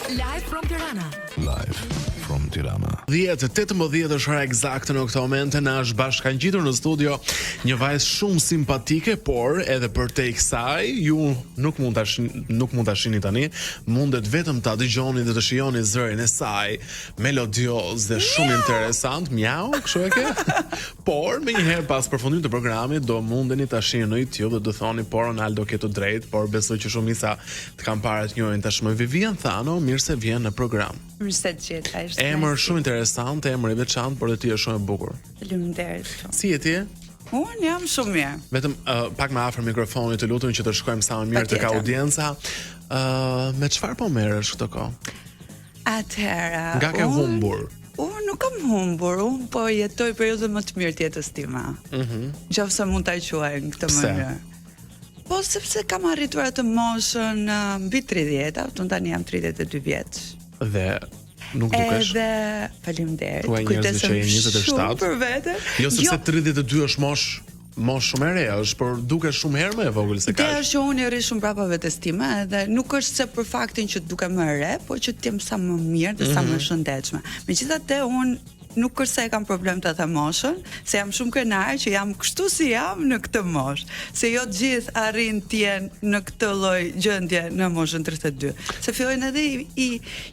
Live from Tirana. Live from Tirana. 10:18 është ora eksakte në këtë moment. Na është bashkangjitur në studio një vajzë shumë simpatike, por edhe për te kësaj ju nuk mund ta shihni tani, mundet vetëm ta dëgjoni dhe të shijoni zërin e saj, melodioz dhe shumë interesant, miau, kështu e ke. Por më njëherë pas përfundimit të programit do mundeni ta shihni në YouTube dhe do thoni por Ronaldo ke të drejtë, por besoj që shumica të kanë parë të njohin tashmë Vivian Thano, mirë se vjen në program. Mirë se gjeta, është. Emër shumë interesant, emër i veçantë, por dhe ti je shumë e bukur. Faleminderit. Si je ti? Unë jam shumë mirë. Vetëm pak më afër mikrofonit, të lutem që të shkojmë sa më mirë tek audienca. Me çfarë po merresh këtë kohë? Atëherë. Nga ke humbur? Unë nuk kam humbur, unë po jetoj periudhën më të mirë të jetës time. Nëse mund ta quaj në këtë mënyrë. Po sepse kam arritur atë moshën mbi 30, unë tani jam 32 vjeç. Dhe nuk dukesh. Edhe faleminderit. Kujdesem që je 27 për veten. Jo sepse 32 është moshë shumë e re, është, por dukesh shumë herë më e vogël se kaq. Ideja është që unë rri shumë brapa vetes time, edhe nuk është se për faktin që dukem më e re, por që të jem sa më mirë dhe sa më shëndetshme. Megjithatë unë nuk është se e kam problem të atë moshën, se jam shumë kënaqur që jam kështu si jam në këtë moshë, se jo të gjithë arrin të jenë në këtë lloj gjendje në moshën 32. Se fillojnë edhe i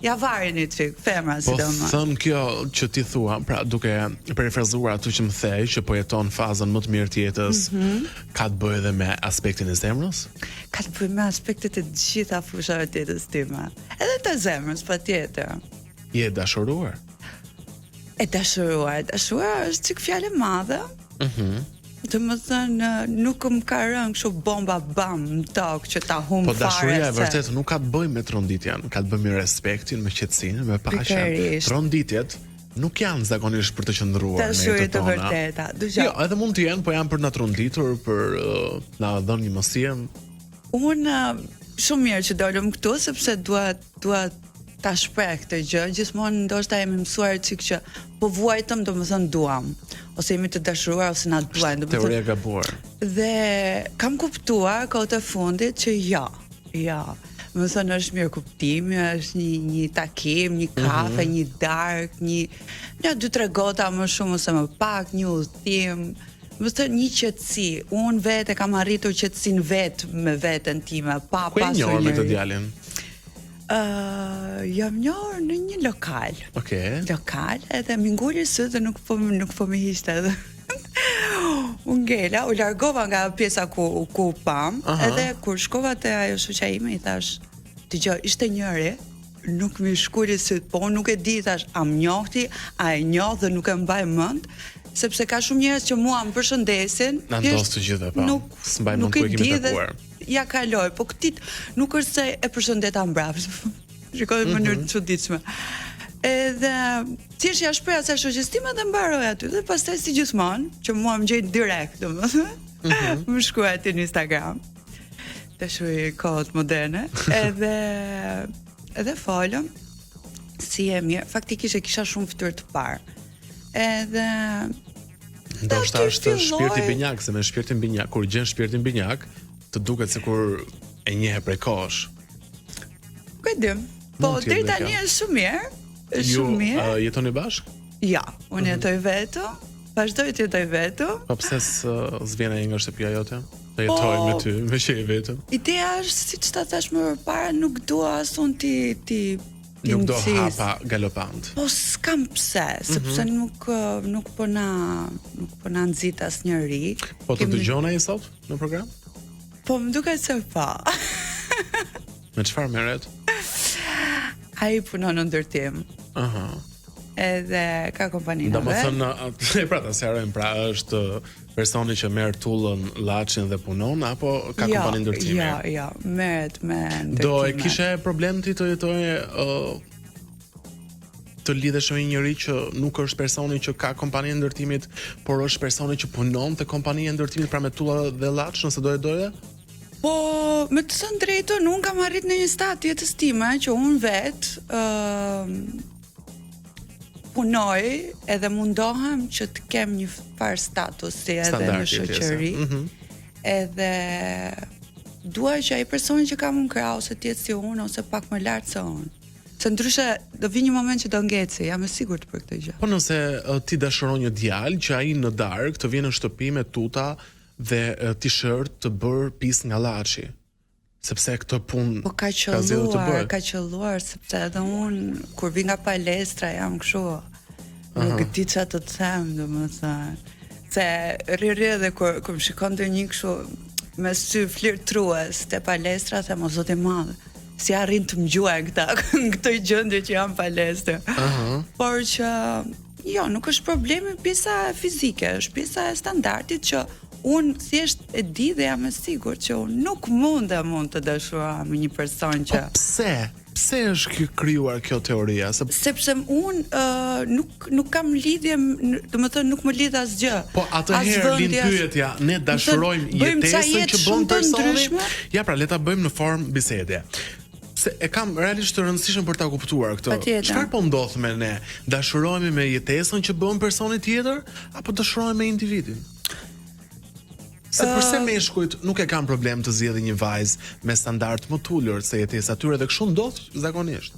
javarin i çik, femra sidomos. Po them kjo që ti thua, pra duke parafrazuar atë që më the, që po jeton fazën më të mirë të jetës, ka të bëjë edhe me aspektin e zemrës? Ka të bëjë me aspektet e gjitha fushave të jetës time. Edhe të zemrës, patjetër. Je dashuruar? E dashuruar është çik fjalë e madhe. Të më thënë, nuk më ka rënë kështu bomba bam në tokë që ta humb fare. Po dashuria e vërtet nuk ka të bëjë me tronditjen, ka të bëjë me respektin, me qetësinë, me paqen. Tronditjet nuk janë zakonisht për të qëndruar në jetën tona. Dashuria e vërteta. Jo, edhe mund të jenë, po janë për na tronditur, për na dhënë një mosiem. Unë shumë mirë që dolëm këtu sepse dua ta shpreh këtë gjë, gjithmonë ndoshta jemi mësuar çik që po vuajtëm, domethënë duam, ose jemi të dashuruar ose na duajnë, domethënë. Teoria e gabuar. Dhe kam kuptuar kohët e fundit që jo. Më thënë është mirë kuptimi, është një takim, një kafe, një darkë, një 2-3 gota më shumë ose më pak, një udhtim. Më thënë një qetësi. Unë vetë kam arritur qetësinë vetë me veten time, pa pasur. Ku e njohur me të djalin? Jam njohur në një lokal. Okej. Lokal, edhe më nguli sy dhe nuk po më hiqte edhe. U ngela, u largova nga pjesa ku pam, edhe kur shkova te ajo shoqja ime i thash, dëgjoj, ishte njëri, nuk më shkuli syt, po unë nuk e di, thash, a më njohti, a e njoh dhe nuk e mbaj mend, sepse ka shumë njerëz që mua më përshëndesin. Na ndos të gjitha, po. S'mbaj mend ku e kemi takuar. Ja kaloj, po këtit nuk është se e përshëndeta mbrapsht. Shikoj në mënyrë të çuditshme. Edhe thjesht ja shpreh asaj shoqës time dhe mbaroj aty dhe pastaj si gjithmonë, që mua më gjej direkt, domethënë. Më shkruaj aty në Instagram. Dashuri kohët moderne, edhe folëm si e mirë, faktikisht e kisha shumë fytyrë të parë. Edhe ndoshta është shpirti binjak, se me shpirtin binjak, kur gjen shpirtin binjak, të duket sikur e njeh prej kohësh. Ku e dim? Po deri tani është shumë mirë. Është shumë mirë. Ju jetoni bashkë? Ja, unë jetoj vetëm, vazhdoj të jetoj vetëm. Po pse s'vjen ai nga shtëpia jote? Të jetoj me ty, me që je vetëm. Ideja është, siç ta thash më përpara, nuk dua asun ti nuk do hapa galopant. Po s'kam pse, sepse nuk po na nxit asnjëri. Po të dëgjon ai sot në program? Po më duket se po. Me çfarë merret? Ai punon në ndërtim. Edhe ka kompaninë vet. Domethënë, pra ta sqarojmë, pra është personi që merr tullën, llaçin dhe punon apo ka kompani ndërtimi? Jo, merret me ndërtim. Do e kishe problem ti të jetoje të lidhesh me një njerëz që nuk është personi që ka kompaninë e ndërtimit, por është personi që punon te kompania e ndërtimit, pra me tulla dhe llaç, nëse doje? Po, me të thënë drejtën, unë kam arrit në një stad të jetës time që unë vetë punoj edhe mundohem që të kem një farë statusi edhe në shoqëri. Edhe dua që ai personi që kam unë krah ose të jetë si unë ose pak më lart se unë. Se ndryshe do vi një moment që do ngeci, jam e sigurt për këtë gjë. Po nëse ti dashuron një djalë që ai në darkë të vjen në shtëpi me tuta dhe t-shirt të bër pis nga llaçi. Sepse këtë punë Po ka qelluar sepse edhe unë kur vi nga palestra jam kështu. Nuk e di çfarë të them, domethënë. Se rri edhe kur më shikon ndonjë kështu me sy flirtrues te palestra, them o zot i madh. Si arrin të më gjuajnë këta në këtë gjendje që jam palestër. Por që jo, nuk është problemi pjesa fizike, është pjesa e standardit që unë thjesht e di dhe jam e sigurt që unë nuk mund të dashuroj me një person që Pse është krijuar kjo teoria? Sepse unë nuk kam lidhje, domethënë nuk më lidh asgjë. Po atëherë lind pyetja, ne dashurojmë jetesën që bën personi? Ja, pra le ta bëjmë në formë bisede. Se e kam realisht të rëndësishëm për ta kuptuar këtë. Çfarë po ndodh me ne? Dashurohemi me jetesën që bën personi tjetër apo dashurohemi me individin? Se përse meshkujt nuk e kanë problem të zgjedhë një vajzë me standard më të ulur se jetesa e tyre dhe kështu ndodh zakonisht.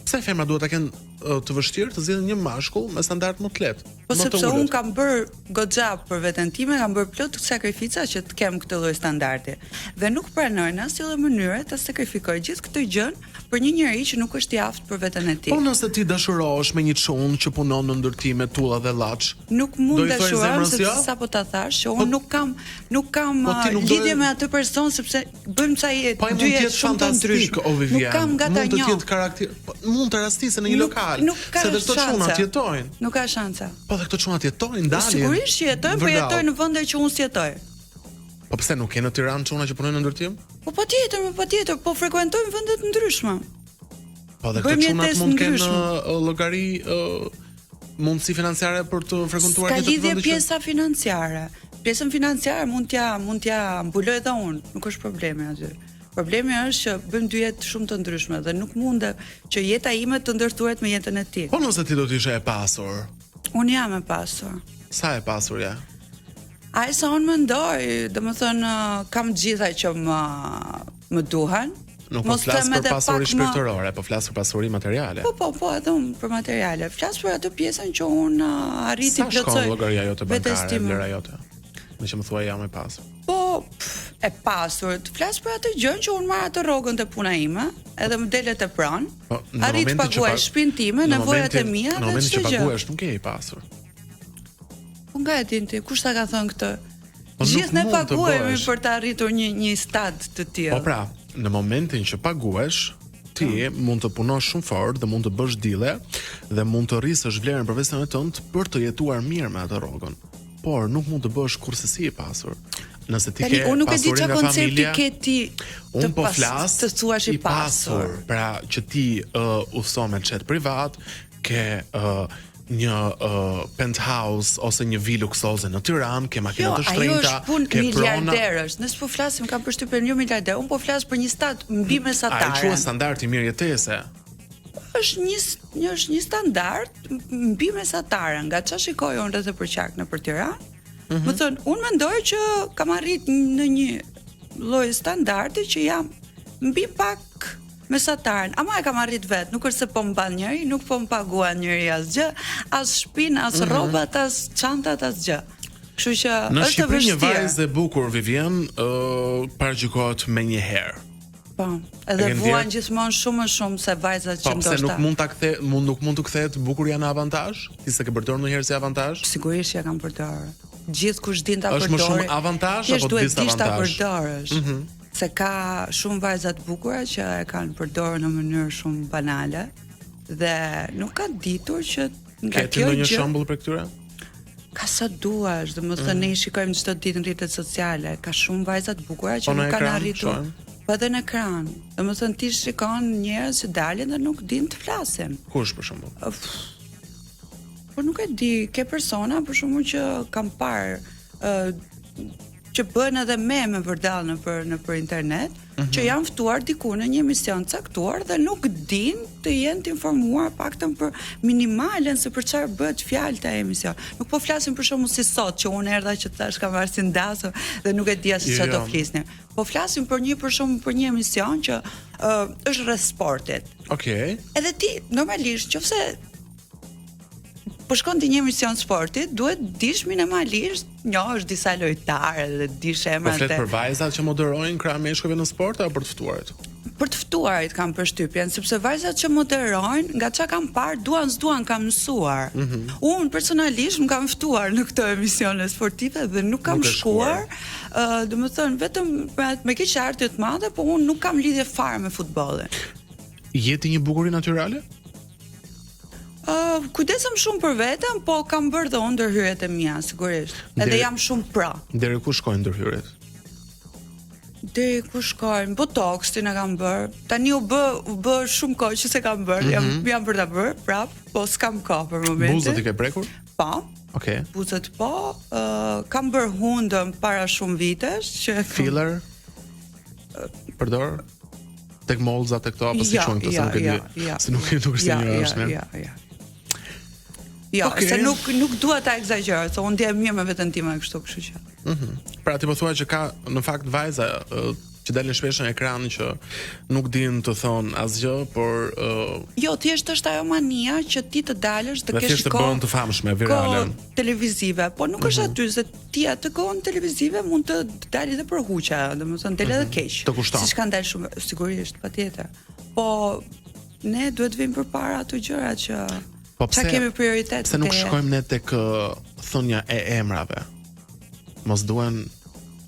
Pse femra duhet ta kenë të vështirë të zgjedhin një mashkull me standard më të lehtë? Po sepse unë kam bër goxha për veten time, kam bër plot sakrifica që të kem këtë lloj standardi. Dhe nuk pranoj në asnjë mënyrë të sakrifikoj gjithë këtë gjë për një njerëz që nuk është i aftë për veten e tij. Po nëse ti dashurohesh me një çun që punon në ndërtime tulla dhe llaç, nuk mund të dashurohem sepse sapo ta thash që unë nuk kam lidhje me atë person sepse bëjmë ca jetë dy jetë shumë të ndryshme. Nuk kam nga ta njoh. Mund të jetë karakter, mund të rastisë në një lokal. Se dhe këto çunat jetojnë. Nuk ka shanse. Po dhe këto çunat jetojnë, dalin. Sigurisht që jetojnë, po jetojnë në vende që unë s'jetoj. Po pse nuk ke në Tiranë çuna që punojnë në ndërtim? Po patjetër, po frekuentojmë vende të ndryshme. Po dhe këto çunat mund të kenë llogari mundësi financiare për të frekuentuar këtë vend. Ka lidhje pjesa financiare. Pjesën financiare mund t'ja mbuloj edhe unë, nuk është problemi aty. Problemi është që bëjmë dy jetë shumë të ndryshme dhe nuk mundë që jeta ime të ndërtuhet me jetën e tij. Po nëse ti do të ishe e pasur. Unë jam e pasur. Sa e pasur ja? Ai sa unë mendoj, domethënë kam gjitha që më duhen. Nuk po flas për pasuri shpirtërore, po flas për pasuri materiale. Po, edhe unë për materiale. Flas për atë pjesën që unë arriti të plotësoj. Sa shkon llogaria jote bankare, vlera jote? Me që më thua jam e pasur. Po, e pasur, të flas për atë gjën që unë marr atë rrogën te puna ime, edhe më delet e pranë. Arrit të paguaj shtëpinë time, nevojat e mia dhe çdo gjë. Në momentin që paguash nuk je i pasur. Po nga e din ti, kush ta ka thënë këtë? Gjithë ne paguajmë për të arritur një stad të tillë. Po pra, në momentin që paguash, ti mund të punosh shumë fort dhe mund të bësh dille dhe mund të rrisësh vlerën profesionale tënde për të jetuar mirë me atë rrogën. Por nuk mund të bësh kurrësi i pasur. Nëse ti ke pasurinë nga familja, unë po flas të thuash i pasur. Pra që ti udhëson me jet privat, ke një penthouse ose një vilë luksoze në Tiranë, ke makina të shtrenjta, ke prona. Miliarderësh. Ne s'po flasim, kam përshtypjen jo miliarder, unë po flas për një stat mbi mesatare. Ai quhet standard i mirë jetese. Është një standard mbi mesatare, nga çfarë shikoj unë rreth e përqak nëpër Tiranë. Më thon, unë mendoj që kam arrit në një lloj standardi që jam mbi pak mesataren. Ama e kam arrit vet, nuk është se po mban njëri, nuk po më paguan njëri asgjë, as shtëpinë, as rrobat, as çantat, asgjë. Kështu që në është Shqipëri vështirë. Një vajzë e bukur Vivien paraqykohet menjëherë. Po, edhe vuan gjithmonë shumë më shumë se vajzat që ndoshta. Po, pse nuk mund ta kthe, nuk mund të kthehet bukuria në avantazh? Ti s'e ke përdorur ndonjëherë si avantazh? Sigurisht që e kam përdorur. Gjithkush din ta përdorë. Është më shumë avantazh apo disavantazh? Se ka shumë vajza të bukura që e kanë përdorur në mënyrë shumë banale dhe nuk ka ditur që nga kjo gjë. Ke ndonjë shembull për këtyre? Ka sa duash, domethënë ne i shikojmë çdo ditë në rrjetet sociale, ka shumë vajza të bukura që nuk kanë arritur. Po edhe në ekran. Domethënë ti shikon njerëz që dalin dhe nuk din të flasin. Kush për shembull? Po nuk e di, ke persona për shembull që kam parë që bën edhe meme vërdall nëpër internet, që janë ftuar diku në një emision caktuar dhe nuk din të jenë të informuar paktën për minimalen se për çfarë bëhet fjalë te emision. Nuk po flasim për shkakun si sot që unë erdha që thash kam marrë si ndasë dhe nuk e dija se çfarë do flisnim. Po flasim për një emision që është rreth sportit. Okej. Edhe ti normalisht nëse po shkon te një emision sporti, duhet dish minimalisht, njohësh disa lojtarë dhe dish emrat. Po flet për vajzat që moderojnë krah meshkujve në sport apo për të ftuarit? Për të ftuarit kam përshtypjen, sepse vajzat që moderojnë, nga çka kam parë, duan s'duan kam mësuar. Unë personalisht më kam ftuar në këto emisione sportive dhe nuk kam shkuar. Domethënë vetëm me keq ardhje të madhe, po unë nuk kam lidhje fare me futbollin. Jeti një bukuri natyrale? Kujdesem shumë për veten, po kam bërë dhe unë ndërhyrjet e mia, sigurisht. Edhe jam shumë pra. Deri ku shkojnë ndërhyrjet? Deri ku shkojnë? Botox-in e kam bërë. Tani u bë shumë kohë që se kam bërë. Jam për ta bërë prap, po s'kam kohë për momentin. Buzët i ke prekur? Po. Okej. Buzët po. Kam bërë hundën para shumë vitesh që filler. Përdor? Tek mollzat e këto apo si quhen këto, se nuk e di. Se nuk është një është mirë. Jo, se nuk dua ta egzagjeroj, se unë ndjem mirë me veten time kështu që. Pra ti po thua që ka në fakt vajza që dalin shpesh në ekran që nuk dinë të thonë asgjë, por jo, thjesht është ajo mania që ti të dalësh të kesh kohë të bëhen të famshme, virale, televizive, po nuk është aty se ti atë kohën televizive mund të dalë edhe për huqe, domethënë del edhe keq. Siç kanë dalë shumë, sigurisht, patjetër. Po ne duhet vim përpara ato gjëra që çka kemi prioritet. Se nuk shkojmë ne tek thonja e emrave. Mos duhen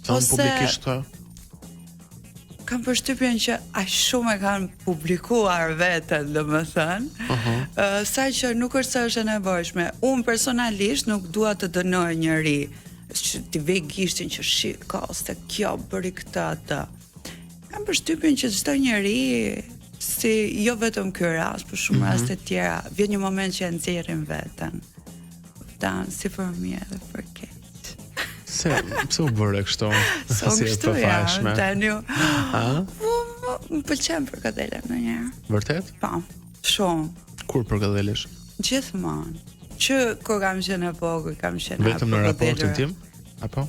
thonë publikisht këtë. Kam përshtypjen që aq shumë e kanë publikuar veten, domethënë, sa që nuk është se është e nevojshme. Unë personalisht nuk dua të dënoj njëri që t'i vej gishtin që shiko se kjo bëri këtë atë. Kam përshtypjen që çdo njeri, si jo vetëm ky rast, por shumë raste tjera, vjen një moment që e nxjerrin veten. Dan si për mirë dhe për keq. Pse u bërë kështu? Si e përfaqshme. Tani. Më pëlqen përgatitja ndonjëherë. Vërtet? Po, shumë. Kur përgatitesh? Gjithmonë. Që kur kam qenë e vogël, kam qenë vetëm në raportin tim? Apo?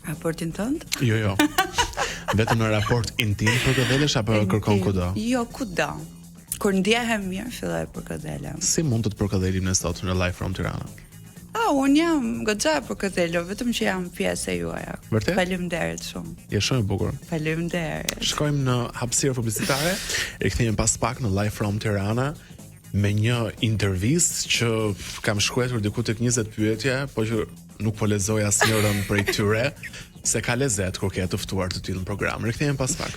Raportin tënd? Jo. Vetëm në raport intim përgatitesh apo kërkon kudo? Jo, kudo. Kur ndjehem mirë, filloj përgatilem. Si mund të të përgatilim ne sot në Live from Tirana? Unë jam goxha për këtë, vetëm që jam pjesë e juaja. Vërtet? Faleminderit shumë. Je shumë e bukur. Faleminderit. Shkojmë në hapësirë publicitare, rikthehemi pas pak në Live from Tirana me një intervistë që kam shkruar diku tek 20 pyetje, po që nuk po lexoj asnjërin prej tyre, se ka lezet kur ke të ftuar të tillë në program. Rikthehemi pas pak.